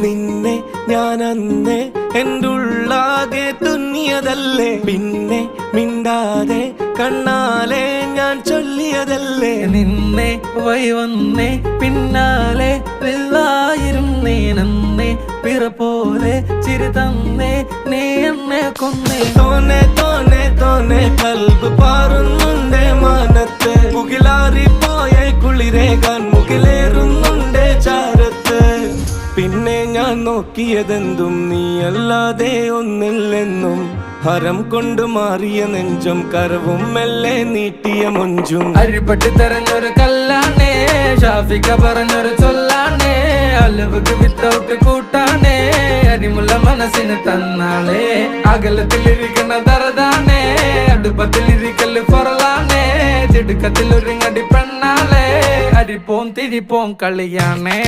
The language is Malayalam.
നിന്നെ ഞാൻ അന്നേ എൻ്റെ ഉള്ളാകെ തുന്നിയതല്ലേ, പിന്നെ മിണ്ടാതെ കണ്ണാലെ ഞാൻ ചൊല്ലിയതല്ലേ. നിന്നെ വന്നേ പിന്നാലെ വെള്ളായിരുന്നേ നന്നേ പിറ പോലെ ചിരി തന്നേ നീ എന്നെ കൊന്നേ. തോനെ തോനെ തോനെ കൽബ് പാറുന്നുണ്ട് മാനത്ത്, മുകിലാറിപ്പോയ കുളിരേകാൻ മുകിലേറുന്നുണ്ട് ചാരത്ത്. പിന്നെ ഞാൻ നോക്കിയതെന്തും നീയല്ലാതെ ഒന്നില്ലെന്നും, ഹരം കൊണ്ട് മാറിയ നെഞ്ചും കരവും മെല്ലെ നീട്ടിയ മൊഞ്ചും. അരിപ്പട്ടി തെരഞ്ഞൊരു കല്ലാണേ, ഷാഫിക്ക പറഞ്ഞൊരു ചൊല്ലാണേ, അലവുക്ക് വിത്തൗട്ട് കൂട്ടാണേ, അരിമുള്ള മനസ്സിന് തന്നാളേ. അകലത്തിലിരിക്കണ ദറതാണേ, അടുപ്പത്തിലിരിക്കല് പൊറലാണേ, തിടുക്കത്തിലൊരുങ്ങടി പെണ്ണാളേ, അരിപ്പോം തിരിപ്പോം കളിയാണേ.